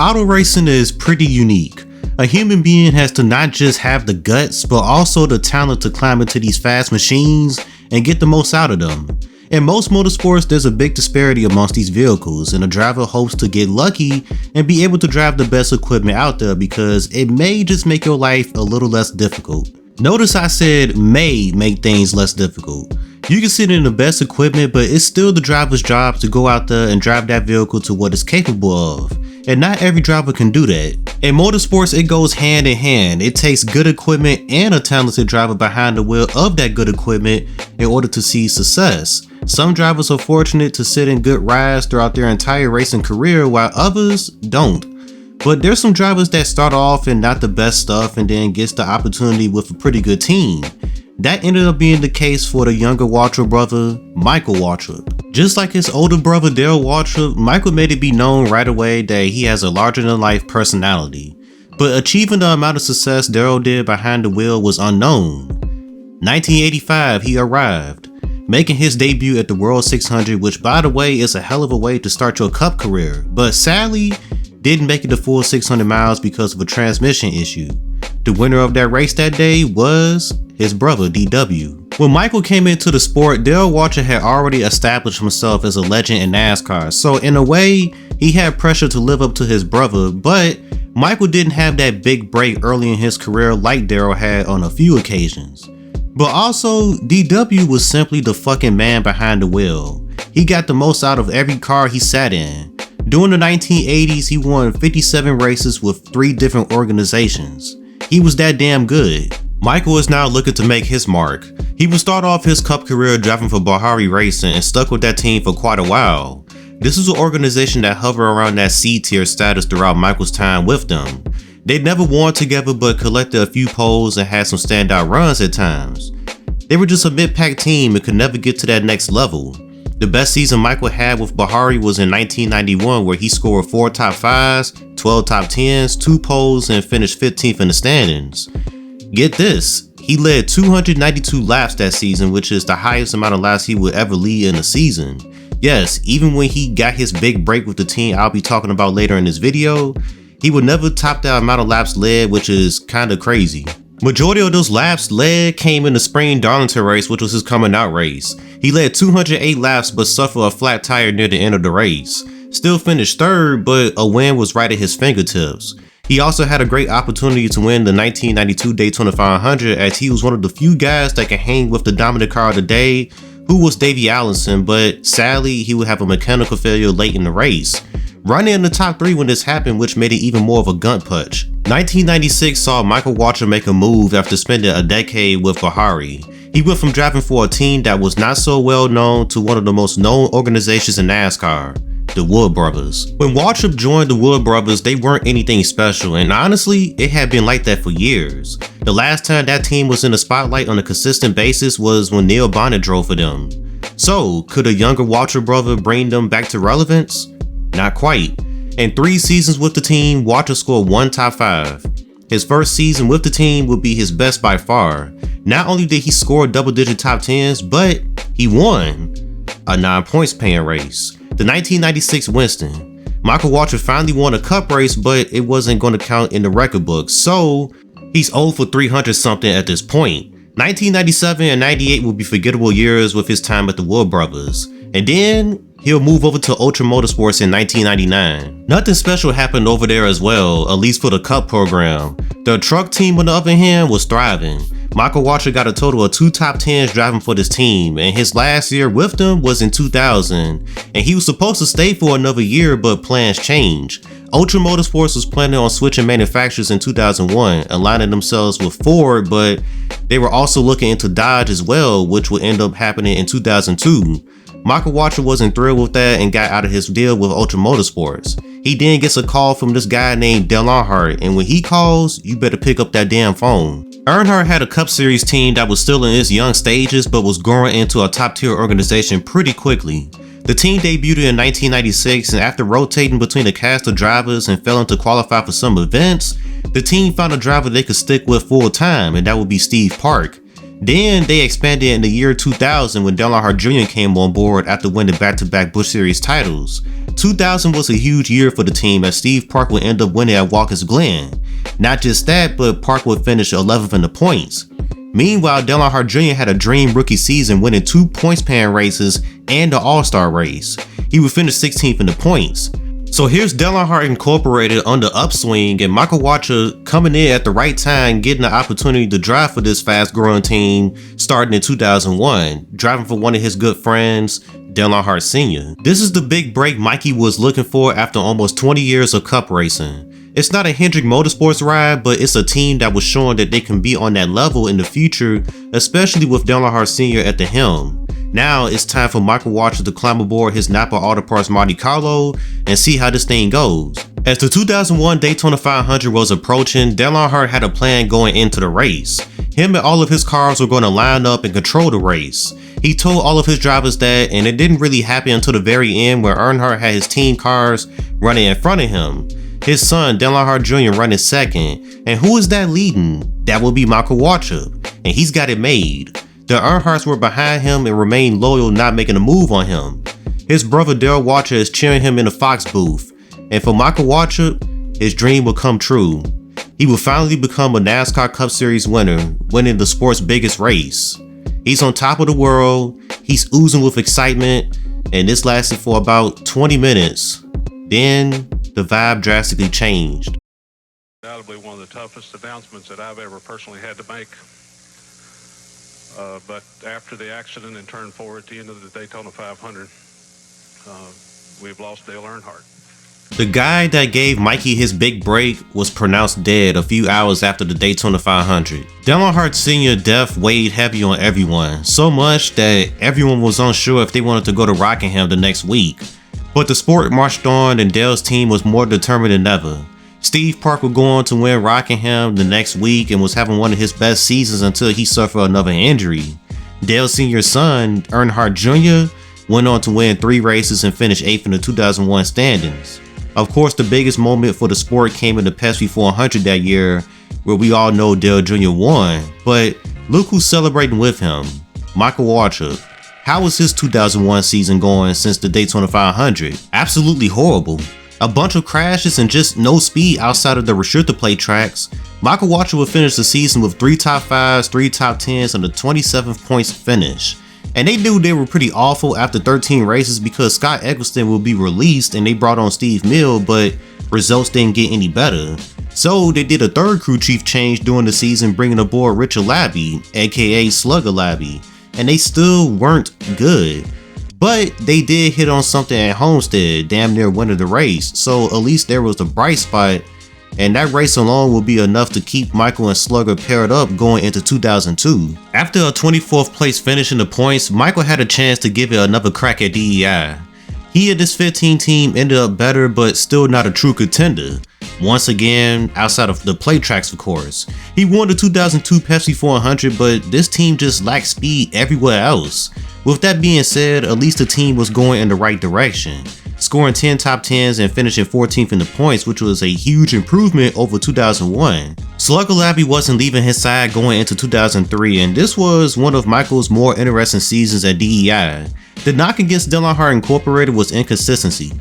Auto racing is pretty unique. A human being has to not just have the guts, but also the talent to climb into these fast machines and get the most out of them. In most motorsports, there's a big disparity amongst these vehicles, and a driver hopes to get lucky and be able to drive the best equipment out there because it may just make your life a little less difficult. Notice I said may make things less difficult. You can sit in the best equipment, but it's still the driver's job to go out there and drive that vehicle to what it's capable of. And not every driver can do that. In motorsports, it goes hand in hand. It takes good equipment and a talented driver behind the wheel of that good equipment in order to see success. Some drivers are fortunate to sit in good rides throughout their entire racing career, while others don't. But there's some drivers that start off in not the best stuff and then gets the opportunity with a pretty good team. That ended up being the case for the younger Waltrip brother, Michael Waltrip. Just like his older brother Darrell Waltrip, Michael made it be known right away that he has a larger-than-life personality. But achieving the amount of success Darrell did behind the wheel was unknown. 1985, he arrived, making his debut at the World 600, which by the way is a hell of a way to start your cup career, but sadly didn't make it the full 600 miles because of a transmission issue. The winner of that race that day was his brother DW. When Michael came into the sport, Darrell Waltrip had already established himself as a legend in NASCAR, so in a way, he had pressure to live up to his brother, but Michael didn't have that big break early in his career like Darrell had on a few occasions. But also, DW was simply the fucking man behind the wheel. He got the most out of every car he sat in. During the 1980s, he won 57 races with 3 different organizations. He was that damn good. Michael is now looking to make his mark. He would start off his cup career driving for Bahari Racing and stuck with that team for quite a while. This is an organization that hovered around that C-tier status throughout Michael's time with them. They never won together but collected a few poles and had some standout runs at times. They were just a mid-pack team and could never get to that next level. The best season Michael had with Bahari was in 1991, where he scored 4 top 5s, 12 top 10s, 2 poles, and finished 15th in the standings. Get this, he led 292 laps that season, which is the highest amount of laps he would ever lead in a season. Yes, even when he got his big break with the team I'll be talking about later in this video, he would never top that amount of laps led, which is kinda crazy. Majority of those laps led came in the spring Darlington race, which was his coming out race. He led 208 laps but suffered a flat tire near the end of the race. Still finished 3rd, but a win was right at his fingertips. He also had a great opportunity to win the 1992 Daytona 500, as he was one of the few guys that could hang with the dominant car of the day, who was Davey Allison, but sadly he would have a mechanical failure late in the race. Running in the top 3 when this happened, which made it even more of a gun punch. 1996 saw Michael Waltrip make a move after spending a decade with Bahari. He went from driving for a team that was not so well known to one of the most known organizations in NASCAR, the Wood Brothers. When Waltrip joined the Wood Brothers, they weren't anything special, and honestly, it had been like that for years. The last time that team was in the spotlight on a consistent basis was when Neil Bonnet drove for them. So, could a younger Waltrip brother bring them back to relevance? Not quite. In 3 seasons with the team, Waltrip scored 1 top 5. His first season with the team would be his best by far. Not only did he score double-digit top 10s, but he won a 9 points paying race. The 1996 Winston. Michael Waltrip finally won a cup race, but it wasn't going to count in the record books, so he's 0 for 300 something at this point. 1997 and 98 will be forgettable years with his time at the Wood Brothers. And then he'll move over to Ultra Motorsports in 1999. Nothing special happened over there as well, at least for the Cup program. The truck team on the other hand was thriving. Michael Waltrip got a total of 2 top 10s driving for this team, and his last year with them was in 2000, and he was supposed to stay for another year, but plans changed. Ultra Motorsports was planning on switching manufacturers in 2001, aligning themselves with Ford, but they were also looking into Dodge as well, which would end up happening in 2002. Michael Waltrip wasn't thrilled with that and got out of his deal with Ultra Motorsports. He then gets a call from this guy named Dale Earnhardt, and when he calls, you better pick up that damn phone. Earnhardt had a Cup Series team that was still in its young stages but was growing into a top tier organization pretty quickly. The team debuted in 1996, and after rotating between a cast of drivers and failing to qualify for some events, the team found a driver they could stick with full time, and that would be Steve Park. Then they expanded in the year 2000 when Dillon Murway Jr. came on board after winning back-to-back Busch Series titles. 2000 was a huge year for the team as Steve Park would end up winning at Watkins Glen. Not just that, but Park would finish 11th in the points. Meanwhile, Dillon Murway Jr. had a dream rookie season, winning 2 points pan races and the All-Star race. He would finish 16th in the points. So here's Dillon Murway Incorporated on the upswing and Michael Waltrip coming in at the right time, getting the opportunity to drive for this fast-growing team starting in 2001, driving for one of his good friends, Dillon Murway Sr. This is the big break Mikey was looking for after almost 20 years of cup racing. It's not a Hendrick Motorsports ride, but it's a team that was showing that they can be on that level in the future, especially with Dillon Murway Sr. at the helm. Now it's time for Michael Waltrip to climb aboard his Napa Auto Parts Monte Carlo and see how this thing goes. As the 2001 Daytona 500 was approaching, Dillon Murway had a plan going into the race. Him and all of his cars were going to line up and control the race. He told all of his drivers that, and it didn't really happen until the very end where Earnhardt had his team cars running in front of him. His son, Dillon Murway Jr. running second. And who is that leading? That will be Michael Waltrip. And he's got it made. The Earnhardts were behind him and remained loyal, not making a move on him. His brother Darrell Waltrip is cheering him in the Fox booth. And for Michael Waltrip, his dream will come true. He will finally become a NASCAR Cup Series winner, winning the sport's biggest race. He's on top of the world, he's oozing with excitement, and this lasted for about 20 minutes. Then, the vibe drastically changed. Undoubtedly one of the toughest announcements that I've ever personally had to make. But after the accident in turn 4 at the end of the Daytona 500, we've lost Dale Earnhardt. The guy that gave Mikey his big break was pronounced dead a few hours after the Daytona 500. Dillon Murway Sr. death weighed heavy on everyone, so much that everyone was unsure if they wanted to go to Rockingham the next week. But the sport marched on and Dale's team was more determined than ever. Steve Park would go on to win Rockingham the next week and was having one of his best seasons until he suffered another injury. Dale Sr.'s son, Earnhardt Jr., went on to win 3 races and finish 8th in the 2001 standings. Of course, the biggest moment for the sport came in the Pesky 400 that year, where we all know Dale Jr. won, but look who's celebrating with him, Michael Waltrip. How was his 2001 season going since the Daytona 500? Absolutely horrible. A bunch of crashes and just no speed outside of the restrictor plate tracks. Michael Waltrip would finish the season with 3 top 5s, 3 top 10s, and a 27th points finish. And they knew they were pretty awful after 13 races because Scott Eccleston will be released and they brought on Steve Mill, but results didn't get any better. So they did a 3rd crew chief change during the season, bringing aboard Richard Labbe, aka Slugger Labbe, and they still weren't good. But they did hit on something at Homestead, damn near winning the race, so at least there was a bright spot, and that race alone will be enough to keep Michael and Slugger paired up going into 2002. After a 24th place finish in the points, Michael had a chance to give it another crack at DEI. He and this 15 team ended up better, but still not a true contender. Once again, outside of the plate tracks of course. He won the 2002 Pepsi 400, but this team just lacked speed everywhere else. With that being said, at least the team was going in the right direction, scoring 10 top 10s and finishing 14th in the points, which was a huge improvement over 2001. Slugger Labbe wasn't leaving his side going into 2003, and this was one of Michael's more interesting seasons at DEI. The knock against Dillon Murway Incorporated was inconsistency.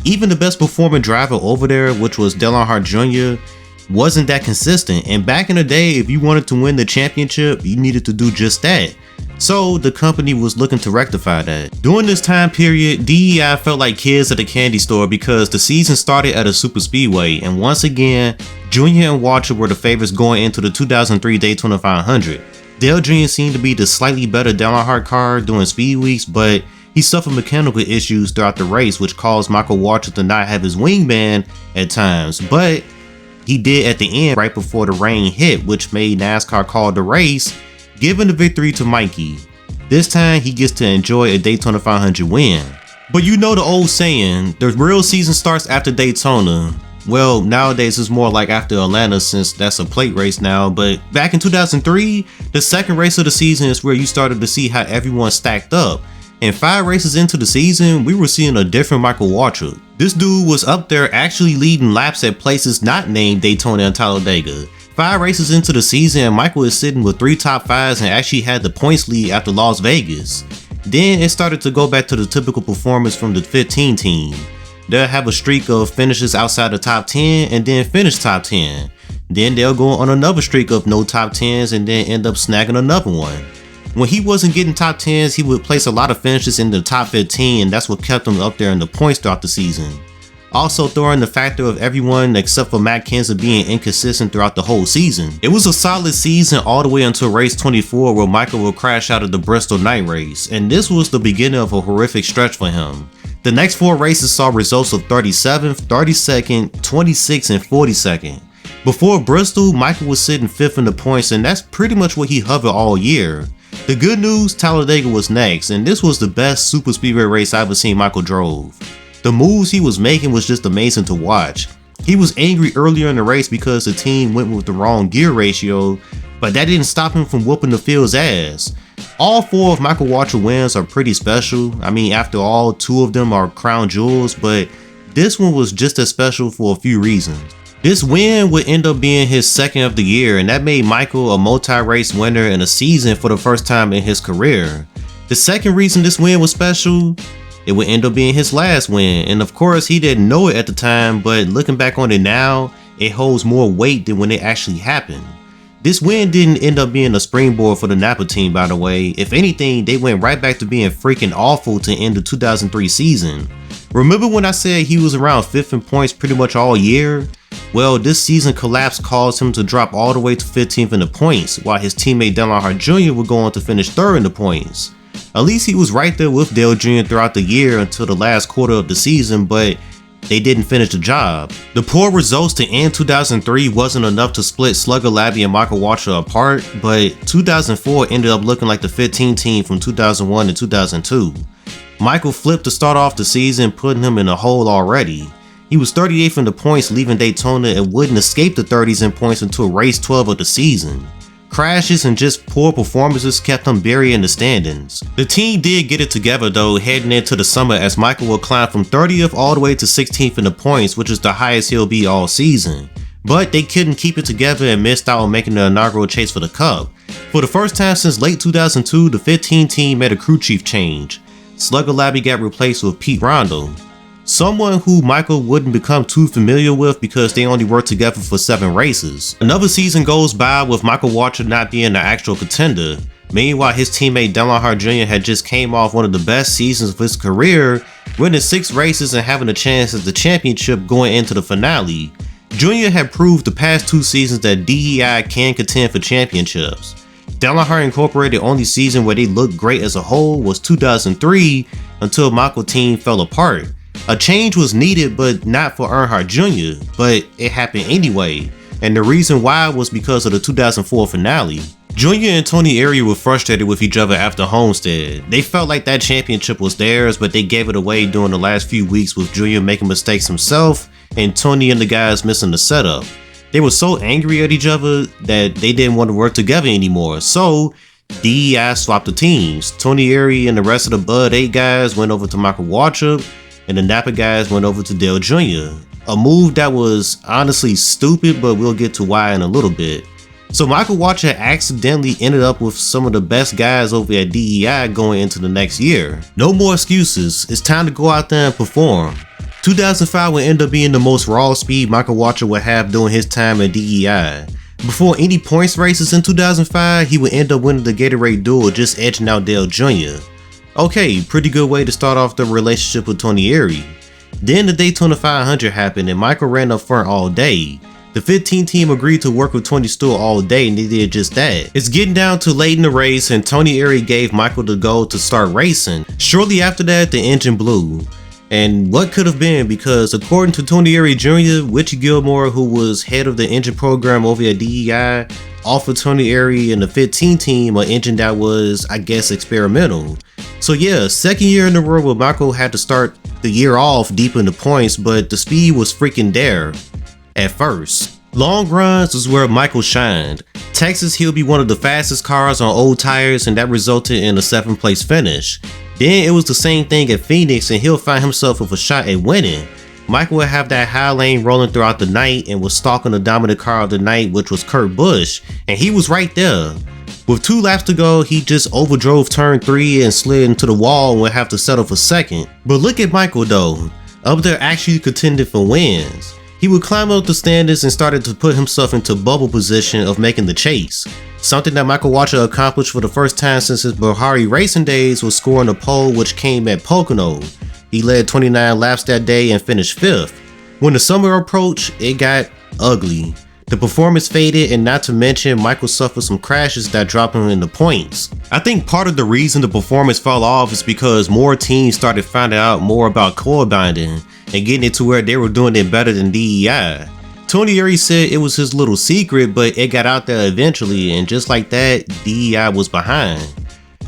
Even the best performing driver over there, which was Dillon Murway Jr., wasn't that consistent, and back in the day, if you wanted to win the championship, you needed to do just that. So the company was looking to rectify that. During this time period, DEI felt like kids at a candy store because the season started at a super speedway, and once again, Jr. and Waltrip were the favorites going into the 2003 Daytona 500. Dale Jr. seemed to be the slightly better Dillon Murway car during speed weeks, but he suffered mechanical issues throughout the race, which caused Michael Waltrip to not have his wingman at times, but he did at the end right before the rain hit, which made NASCAR call the race, giving the victory to Mikey. This time he gets to enjoy a Daytona 500 win. But you know the old saying, the real season starts after Daytona. Well, nowadays it's more like after Atlanta since that's a plate race now, but back in 2003, the second race of the season is where you started to see how everyone stacked up. And 5 races into the season, we were seeing a different Michael Waltrip. This dude was up there actually leading laps at places not named Daytona and Talladega. 5 races into the season, Michael is sitting with 3 top 5s and actually had the points lead after Las Vegas. Then it started to go back to the typical performance from the 15 team. They'll have a streak of finishes outside the top 10 and then finish top 10. Then they'll go on another streak of no top 10s and then end up snagging another one. When he wasn't getting top 10s, he would place a lot of finishes in the top 15, and that's what kept him up there in the points throughout the season. Also throw in the factor of everyone except for Matt Kenseth being inconsistent throughout the whole season. It was a solid season all the way until race 24 where Michael will crash out of the Bristol night race, and this was the beginning of a horrific stretch for him. The next 4 races saw results of 37th, 32nd, 26th, and 42nd. Before Bristol, Michael was sitting 5th in the points, and that's pretty much where he hovered all year. The good news, Talladega was next, and this was the best super speedway race I ever seen Michael drove. The moves he was making was just amazing to watch. He was angry earlier in the race because the team went with the wrong gear ratio, but that didn't stop him from whooping the field's ass. All 4 of Michael Waltrip wins are pretty special. I mean, after all, 2 of them are crown jewels, but this one was just as special for a few reasons. This win would end up being his 2nd of the year, and that made Michael a multi-race winner in a season for the first time in his career. The second reason this win was special, it would end up being his last win, and of course he didn't know it at the time, but looking back on it now, it holds more weight than when it actually happened. This win didn't end up being a springboard for the Napa team, by the way. If anything, they went right back to being freaking awful to end the 2003 season. Remember when I said he was around 5th in points pretty much all year? Well, this season collapse caused him to drop all the way to 15th in the points, while his teammate Earnhardt Jr. would go on to finish 3rd in the points. At least he was right there with Dale Jr. throughout the year until the last quarter of the season, but they didn't finish the job. The poor results to end 2003 wasn't enough to split Slugger Labbe and Michael Waltrip apart, but 2004 ended up looking like the 15 team from 2001 to 2002. Michael flipped to start off the season, putting him in a hole already. He was 38th in the points leaving Daytona and wouldn't escape the 30s in points until race 12 of the season. Crashes and just poor performances kept him buried in the standings. The team did get it together though heading into the summer, as Michael will climb from 30th all the way to 16th in the points, which is the highest he'll be all season. But they couldn't keep it together and missed out on making the inaugural chase for the Cup. For the first time since late 2002, the 15 team made a crew chief change. Slugger Labbe got replaced with Pete Rondo, someone who Michael wouldn't become too familiar with because they only worked together for 7 races. Another season goes by with Michael Waltrip not being the actual contender. Meanwhile, his teammate Earnhardt Jr. had just came off one of the best seasons of his career, winning 6 races and having a chance at the championship going into the finale. Jr. had proved the past 2 seasons that DEI can contend for championships. Earnhardt Incorporated only season where they looked great as a whole was 2003 until Michael's team fell apart. A change was needed, but not for Earnhardt Jr., but it happened anyway, and the reason why was because of the 2004 finale. Jr. and Tony Arena were frustrated with each other after Homestead. They felt like that championship was theirs, but they gave it away during the last few weeks with Jr. making mistakes himself and Tony and the guys missing the setup. They were so angry at each other that they didn't want to work together anymore, so DEI swapped the teams. Tony Arena and the rest of the Bud 8 guys went over to Michael Waltrip, and the Napa guys went over to Dale Jr. A move that was honestly stupid, but we'll get to why in a little bit. So Michael Waltrip accidentally ended up with some of the best guys over at DEI going into the next year. No more excuses, it's time to go out there and perform. 2005 would end up being the most raw speed Michael Waltrip would have during his time at DEI. Before any points races in 2005, he would end up winning the Gatorade Duel, just edging out Dale Jr. Okay, pretty good way to start off the relationship with Tony Arena. Then the Daytona 500 happened and Michael ran up front all day. The 15 team agreed to work with Tony Stewart all day and they did just that. It's getting down to late in the race and Tony Arena gave Michael the go to start racing. Shortly after that, the engine blew. And what could have been, because according to Tony Arena Jr., Richie Gilmore, who was head of the engine program over at DEI, offered Tony Arena and the 15 team an engine that was, I guess, experimental. So yeah, 2nd year in a row where Michael had to start the year off deep in the points, but the speed was freaking there at first. Long runs is where Michael shined. Texas, he'll be one of the fastest cars on old tires, and that resulted in a 7th place finish. Then it was the same thing at Phoenix and he'll find himself with a shot at winning. Michael would have that high lane rolling throughout the night and was stalking the dominant car of the night, which was Kurt Busch, and he was right there. With 2 laps to go, he just overdrove turn 3 and slid into the wall and would have to settle for second. But look at Michael though, up there actually contending for wins. He would climb up the standings and started to put himself into bubble position of making the chase. Something that Michael Waltrip accomplished for the first time since his Bahari Racing days was scoring a pole which came at Pocono. He led 29 laps that day and finished 5th. When the summer approached, it got ugly. The performance faded, and not to mention Michael suffered some crashes that dropped him in the points. I think part of the reason the performance fell off is because more teams started finding out more about coil binding and getting it to where they were doing it better than DEI. Tony Eury said it was his little secret, but it got out there eventually, and just like that, DEI was behind.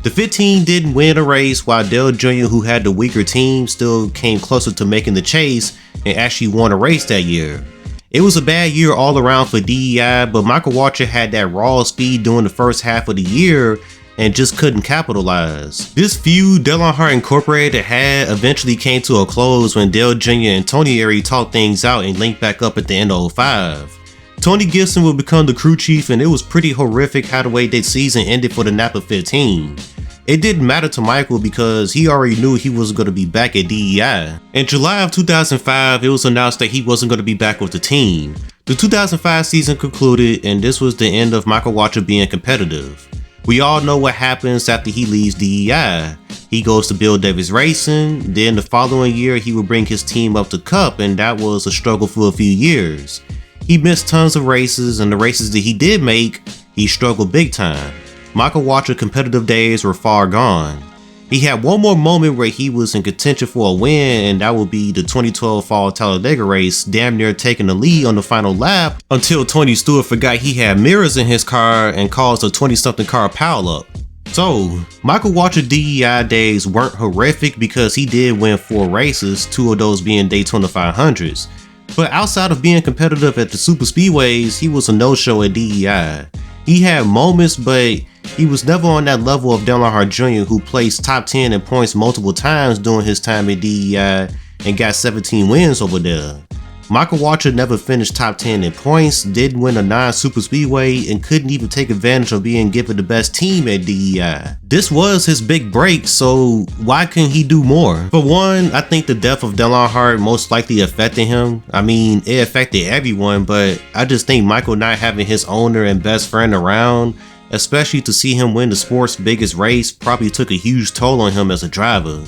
The 15 didn't win a race, while Dale Jr., who had the weaker team, still came closer to making the chase and actually won a race that year. It was a bad year all around for DEI, but Michael Waltrip had that raw speed during the first half of the year and just couldn't capitalize. This feud Earnhardt Incorporated had eventually came to a close when Dale Jr. and Tony Eury talked things out and linked back up at the end of 05. Tony Gibson would become the crew chief, and it was pretty horrific how the way that season ended for the Napa 15. It didn't matter to Michael because he already knew he was going to be back at DEI. In July of 2005, it was announced that he wasn't going to be back with the team. The 2005 season concluded, and this was the end of Michael Waltrip being competitive. We all know what happens after he leaves DEI. He goes to Bill Davis Racing, then the following year he would bring his team up to Cup, and that was a struggle for a few years. He missed tons of races, and the races that he did make, he struggled big time. Michael Waltrip's competitive days were far gone. He had one more moment where he was in contention for a win, and that would be the 2012 Fall Talladega race, damn near taking the lead on the final lap until Tony Stewart forgot he had mirrors in his car and caused a 20-something car pileup. So, Michael Waltrip DEI days weren't horrific because he did win 4 races, 2 of those being Daytona 500s. But outside of being competitive at the super speedways, he was a no-show at DEI. He had moments, but he was never on that level of Earnhardt Jr., who placed top 10 in points multiple times during his time at DEI and got 17 wins over there. Michael Waltrip never finished top 10 in points, didn't win a non-super speedway, and couldn't even take advantage of being given the best team at DEI. This was his big break, so why couldn't he do more? For one, I think the death of Earnhardt most likely affected him. I mean, it affected everyone, but I just think Michael not having his owner and best friend around, especially to see him win the sport's biggest race, probably took a huge toll on him as a driver.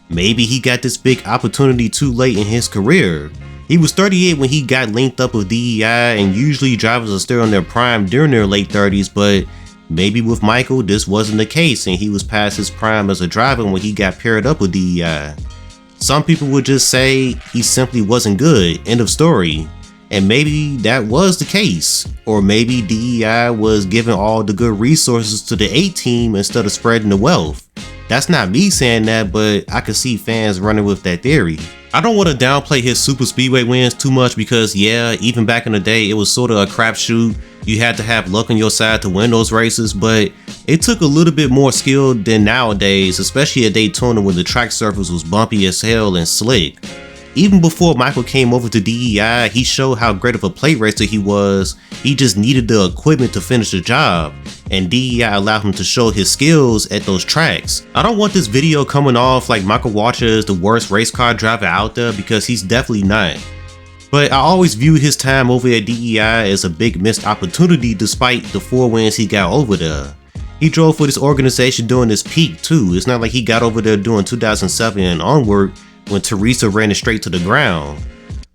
Maybe he got this big opportunity too late in his career. He was 38 when he got linked up with DEI, and usually drivers are still in their prime during their late 30s, but maybe with Michael this wasn't the case and he was past his prime as a driver when he got paired up with DEI. Some people would just say he simply wasn't good, end of story. And maybe that was the case, or maybe DEI was giving all the good resources to the 8 team instead of spreading the wealth. That's not me saying that, but I could see fans running with that theory. I don't want to downplay his super speedway wins too much because yeah, even back in the day it was sort of a crapshoot. You had to have luck on your side to win those races, but it took a little bit more skill than nowadays, especially at Daytona when the track surface was bumpy as hell and slick. Even before Michael came over to DEI, he showed how great of a plate racer he was. He just needed the equipment to finish the job, and DEI allowed him to show his skills at those tracks. I don't want this video coming off like Michael Waltrip is the worst race car driver out there, because he's definitely not. But I always viewed his time over at DEI as a big missed opportunity despite the 4 wins he got over there. He drove for this organization during his peak too. It's not like he got over there during 2007 and onward, when Teresa ran it straight to the ground.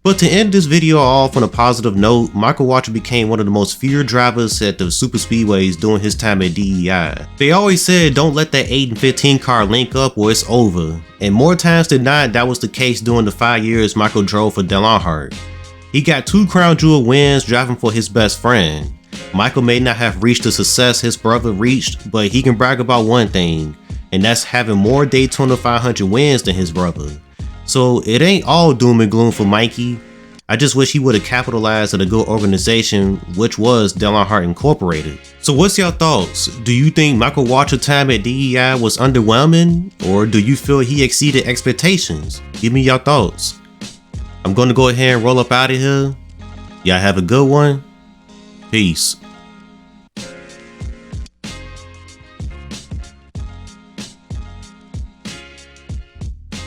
But to end this video off on a positive note, Michael Waltrip became one of the most feared drivers at the super speedways during his time at DEI. They always said don't let that 8 and 15 car link up or it's over, and more times than not that was the case during the 5 years Michael drove for Earnhardt. He got 2 crown jewel wins driving for his best friend. Michael may not have reached the success his brother reached, but he can brag about one thing, and that's having more Daytona 500 wins than his brother. So it ain't all doom and gloom for Mikey. I just wish he would have capitalized at a good organization, which was Earnhardt Incorporated. So what's your thoughts? Do you think Michael Waltrip's time at DEI was underwhelming, or do you feel he exceeded expectations? Give me your thoughts. I'm going to go ahead and roll up out of here. Y'all have a good one. Peace.